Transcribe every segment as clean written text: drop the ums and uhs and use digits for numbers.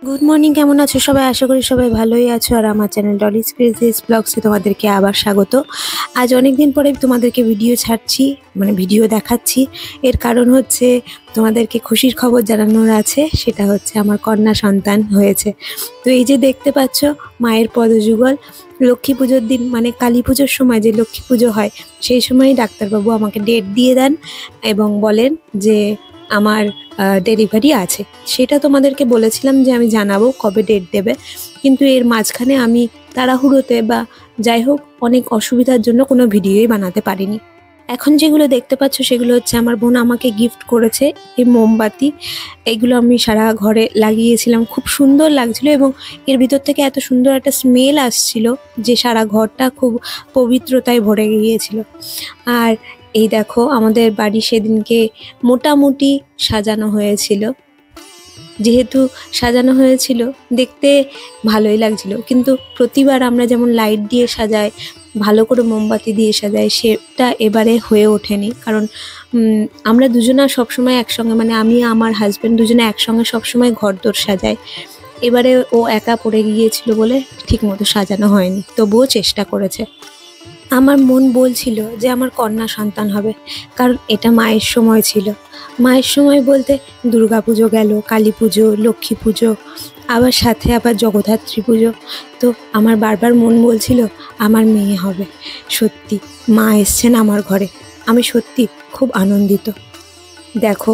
Good morning, কেমন আছো সবাই? আশা করি সবাই ভালোই আছো। আর আমার চ্যানেল ডলিস ক্রেজিস ব্লগসে তোমাদেরকে আবার স্বাগত। আজ অনেক দিন পরে তোমাদেরকে ভিডিও ছাড়ছি, মানে ভিডিও দেখাচ্ছি। এর কারণ হচ্ছে তোমাদেরকে খুশির খবর জানানোর আছে, সেটা হচ্ছে আমার কন্যা সন্তান হয়েছে। তো এই যে দেখতে পাচ্ছ মায়ের পদযুগল, লক্ষ্মী পুজোর দিন মানে কালী পুজোর সময় যে লক্ষ্মী পুজো হয় সেই সময়ই ডাক্তারবাবু আমাকে ডেট দিয়ে দেন এবং বলেন যে আমার ডেলিভারি আছে। সেটা তোমাদেরকে বলেছিলাম যে আমি জানাবো কবে ডেট দেবে, কিন্তু এর মাঝখানে আমি তাড়াহুড়োতে বা যাই হোক অনেক অসুবিধার জন্য কোনো ভিডিওই বানাতে পারিনি। এখন যেগুলো দেখতে পাচ্ছ সেগুলো হচ্ছে আমার বোন আমাকে গিফট করেছে, এই মোমবাতি। এগুলো আমি সারা ঘরে লাগিয়েছিলাম, খুব সুন্দর লাগছিল এবং এর ভিতর থেকে এত সুন্দর একটা স্মেল আসছিল যে সারা ঘরটা খুব পবিত্রতায় ভরে গিয়েছিল। আর এই দেখো আমাদের বাড়ি সেদিনকে মোটামুটি সাজানো হয়েছিল। যেহেতু সাজানো হয়েছিল দেখতে ভালোই লাগছিল, কিন্তু প্রতিবার আমরা যেমন লাইট দিয়ে সাজাই, ভালো করে মোমবাতি দিয়ে সাজাই, সেটা এবারে হয়ে ওঠেনি। কারণ আমরা দুজনা সবসময় একসঙ্গে, মানে আমি আমার হাজব্যান্ড দুজনে একসঙ্গে সবসময় ঘরদোর সাজাই। এবারে ও একা পড়ে গিয়েছিল বলে ঠিকমতো সাজানো হয়নি, তবুও চেষ্টা করেছে। আমার মন বলছিল যে আমার কন্যা সন্তান হবে, কারণ এটা মায়ের সময় ছিল। মায়ের সময় বলতে দুর্গাপুজো গেল, কালী পুজো, লক্ষ্মী পুজো, আবার সাথে আবার জগদ্ধাত্রী পুজো। তো আমার বারবার মন বলছিল আমার মেয়ে হবে। সত্যি মা এসছেন আমার ঘরে, আমি সত্যি খুব আনন্দিত। দেখো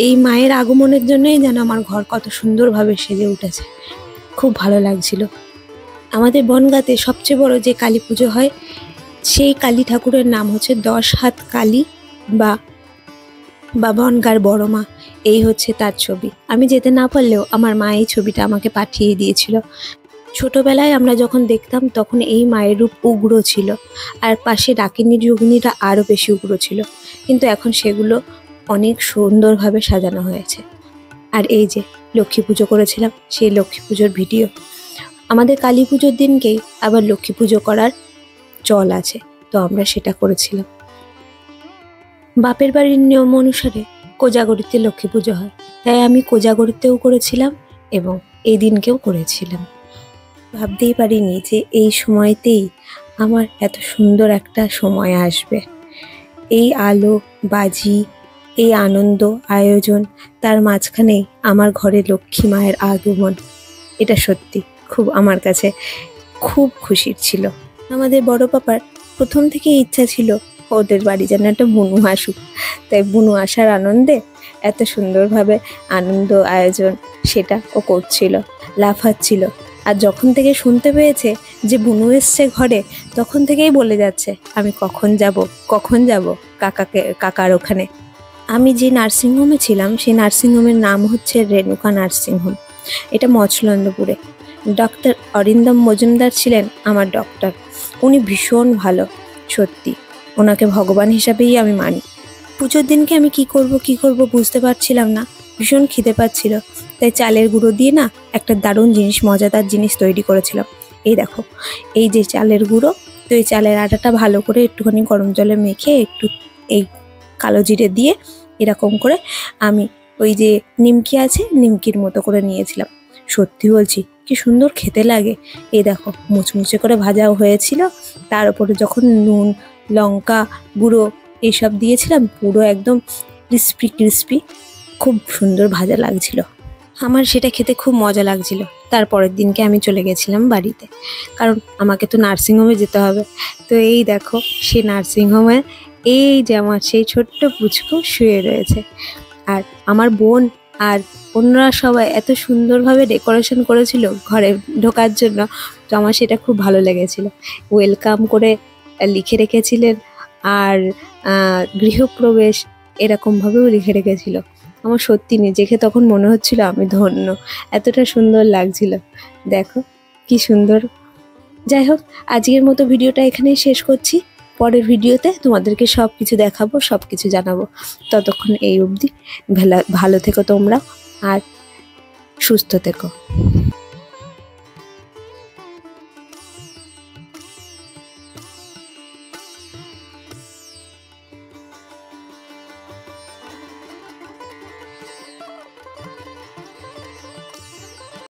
এই মায়ের আগমনের জন্যই যেন আমার ঘর কত সুন্দরভাবে সেজে উঠেছে, খুব ভালো লাগছিল। আমাদের বনগাঁতে সবচেয়ে বড় যে কালী পুজো হয় সেই কালী ঠাকুরের নাম হচ্ছে 10 হাত কালী বা বনগাঁর বড় মা। এই হচ্ছে তার ছবি। আমি যেতে না পারলেও আমার মা এই ছবিটা আমাকে পাঠিয়ে দিয়েছিল। ছোটবেলায় আমরা যখন দেখতাম তখন এই মায়ের রূপ উগ্র ছিল, আর পাশে ডাকিনী যোগিনীরা আরও বেশি উগ্র ছিল, কিন্তু এখন সেগুলো অনেক সুন্দরভাবে সাজানো হয়েছে। আর এই যে লক্ষ্মী পুজো করেছিলাম, সেই লক্ষ্মী পুজোর ভিডিও। আমাদের কালী পুজোর দিনকেই আবার লক্ষ্মী পুজো করার চল আছে, তো আমরা সেটা করেছিলাম। বাপের বাড়ির নিয়ম অনুসারে কোজাগরিতে লক্ষ্মী পুজো হয়, তাই আমি কোজাগরিতেও করেছিলাম এবং এই দিনকেও করেছিলাম। ভাবতেই পারিনি যে এই সময়তেই আমার এত সুন্দর একটা সময় আসবে। এই আলো বাজি, এই আনন্দ আয়োজন, তার মাঝখানেই আমার ঘরে লক্ষ্মী মায়ের আগমন। এটা সত্যি খুব আমার কাছে খুব খুশির ছিল। আমাদের বড় পাপার প্রথম থেকে ইচ্ছা ছিল ওদের বাড়ি যেন একটা বুনু আসুক, তাই বুনু আসার আনন্দে এত সুন্দরভাবে আনন্দ আয়োজন সেটা ও করছিল, লাফাচ্ছিল। আর যখন থেকে শুনতে পেয়েছে যে বুনু এসছে ঘরে, তখন থেকেই বলে যাচ্ছে আমি কখন যাব কাকার ওখানে। আমি যে নার্সিংহোমে ছিলাম সেই নার্সিংহোমের নাম হচ্ছে রেণুকা নার্সিংহোম। এটা মচলন্দপুরে। ডক্টর অরিন্দম মজুমদার ছিলেন আমার ডক্টর। উনি ভীষণ ভালো, সত্যি ওনাকে ভগবান হিসাবেই আমি মানি। পুজোর দিনকে আমি কি করব বুঝতে পারছিলাম না। ভীষণ খিদে পাচ্ছিল, তাই চালের গুঁড়ো দিয়ে না একটা দারুণ জিনিস, মজাদার জিনিস তৈরি করেছিলাম। এই দেখো, এই যে চালের গুঁড়ো, তো এই চালের আটাটা ভালো করে একটুখানি গরম জলে মেখে একটু এই কালো জিরে দিয়ে এরকম করে আমি ওই যে নিমকি আছে নিমকির মতো করে নিয়েছিলাম। সত্যি বলছি কি সুন্দর খেতে লাগে। এই দেখো মুচমুচে করে ভাজাও হয়েছিল, তার উপরে যখন নুন লঙ্কা গুঁড়ো এইসব দিয়েছিলাম পুরো একদম ক্রিস্পি, খুব সুন্দর ভাজা লাগছিল। আমার সেটা খেতে খুব মজা লাগছিল। তারপরের দিনকে আমি চলে গেছিলাম বাড়িতে, কারণ আমাকে তো নার্সিংহোমে যেতে হবে। তো এই দেখো সেই নার্সিংহোমে এই যে আমার সেই ছোট্ট পুচকু শুয়ে রয়েছে। আর আমার বোন আর অন্যরা সবাই এত সুন্দরভাবে ডেকোরেশন করেছিল ঘরে ঢোকার জন্য, তো আমার সেটা খুব ভালো লেগেছিল। ওয়েলকাম করে লিখে রেখেছিলেন, আর গৃহপ্রবেশ এরকমভাবেও লিখে রেখেছিল। আমার সত্যি নিজেকে তখন মনে হচ্ছিল আমি ধন্য, এতটা সুন্দর লাগছিল। দেখো কি সুন্দর। যাই হোক, আজকের মতো ভিডিওটা এখানেই শেষ করছি। পরের ভিডিওতে তোমাদেরকে সব কিছু দেখাবো, সব কিছু জানাবো। ততক্ষণ এই অবধি ভালো থেকো তোমরা আর সুস্থ থেকো।